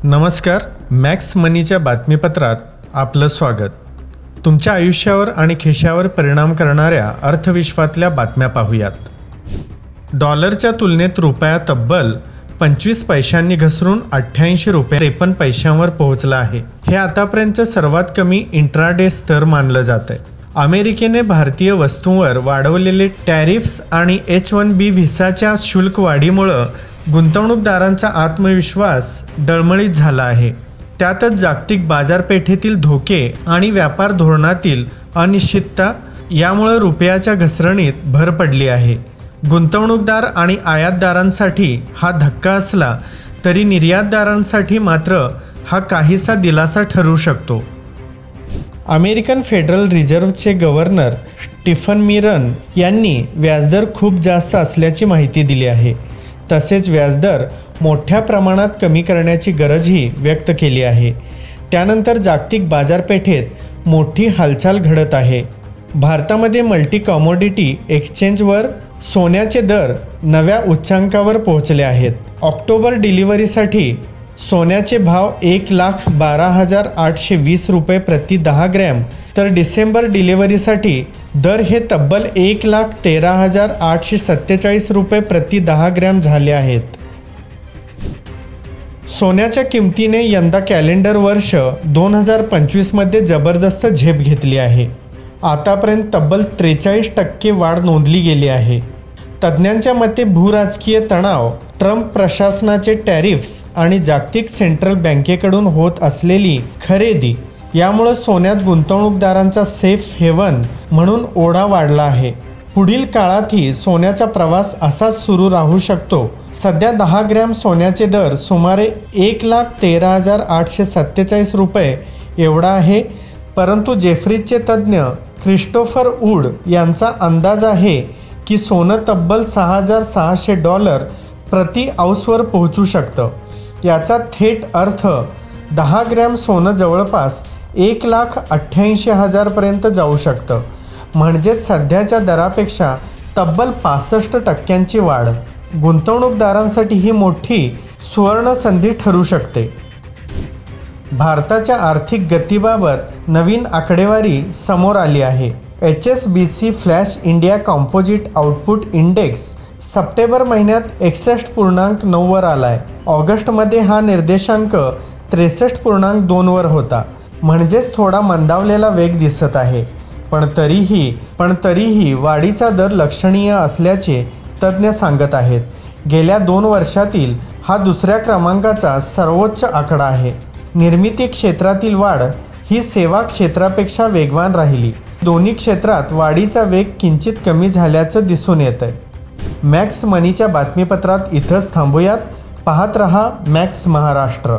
नमस्कार, मॅक्स मनीच्या बातमीपत्रात आपलं स्वागत. तुमच्या आयुष्यावर आणि खिशावर परिणाम करणाऱ्या अर्थविश्वातल्या बातम्या पाहूयात. डॉलरच्या तुलनेत रुपया तब्बल 25 पैशांनी घसरून 88 रुपये 53 पैशांवर पोहोचला आहे. हे आतापर्यंतचं सर्वात कमी इंट्राडे स्तर मानलं जात आहे. अमेरिकेने भारतीय वस्तूंवर वाढवलेले टॅरिफ्स आणि H-1B व्हिसाच्या शुल्क वाढीमुळं गुंतवणूकदारांचा आत्मविश्वास डळमळीत झाला आहे. त्यातच जागतिक बाजारपेठेतील धोके आणि व्यापार धोरणातील अनिश्चितता यामुळे रुपयाच्या घसरणीत भर पडली आहे. गुंतवणूकदार आणि आयातदारांसाठी हा धक्का असला तरी निर्यातदारांसाठी मात्र हा काहीसा दिलासा ठरू शकतो. अमेरिकन फेडरल रिझर्व्हचे गव्हर्नर स्टीफन मिरन यांनी व्याजदर खूप जास्त असल्याची माहिती दिली आहे. तसेच व्याजदर मोठ्या प्रमाणात कमी करण्याची गरजही व्यक्त केली आहे. त्यानंतर जागतिक बाजारपेठेत मोठी हालचाल घडत आहे. भारतामध्ये मल्टी कमोडिटी एक्सचेंजवर सोन्याचे दर नव्या उच्चांकावर पोहोचले आहेत. ऑक्टोबर डिलिव्हरीसाठी सोन्याचे भाव 1,12,820 रुपये प्रति 10 ग्रॅम, तर डिसेंबर डिलिव्हरीसाठी दर हे तब्बल 1,13,847 रुपये प्रति 10 ग्रॅम झाले आहेत. सोन्याच्या किमतीने यंदा कॅलेंडर वर्ष 2025मध्ये जबरदस्त झेप घेतली आहे. आतापर्यंत तब्बल 43% वाढ नोंदली गेली आहे. तज्ज्ञांच्या मते भूराजकीय तणाव, ट्रम्प प्रशासनाचे टॅरिफ्स आणि जागतिक सेंट्रल बँकेकडून होत असलेली खरेदी यामुळे सोन्यात गुंतवणूकदारांचा सेफ हेवन म्हणून ओढा वाढला आहे. पुढील काळातही सोन्याचा प्रवास असाच सुरू राहू शकतो. सध्या 10 ग्रॅम सोन्याचे दर सुमारे 1,13,847 रुपये एवढा आहे. परंतु जेफ्रीजचे तज्ज्ञ क्रिस्टोफर वूड यांचा अंदाज आहे की सोनं तब्बल $6,600 प्रति औंसवर पोहोचू शकतं. याचा थेट अर्थ 10 ग्रॅम सोनं जवळपास 1,88,000 पर्यंत जाऊ शकतं. म्हणजेच सध्याच्या दरापेक्षा तब्बल 65% वाढ. गुंतवणूकदारांसाठी ही मोठी सुवर्ण संधी ठरू शकते. भारताच्या आर्थिक गतीबाबत नवीन आकडेवारी समोर आली आहे. HSBC flash India composite output index September महिन्यात 61.9 वर आलाय. ऑगस्टमध्ये हा निर्देशांक 63.2 वर होता. म्हणजेच थोडा मंदावलेला वेग दिसत आहे. पण तरीही वाढीचा दर लक्षणीय असल्याचे तज्ज्ञ सांगत आहेत. गेल्या 2 वर्षातील हा दुसऱ्या क्रमांकाचा सर्वोच्च आकडा आहे. निर्मिती क्षेत्रातील वाढ ही सेवा क्षेत्रापेक्षा वेगवान राहिली. दोन्ही क्षेत्रात वाढीचा वेग किंचित कमी झाल्याचं दिसून येत आहे. मॅक्स मनीच्या बातमीपत्रात इथंच थांबूयात. पाहत रहा मॅक्स महाराष्ट्र.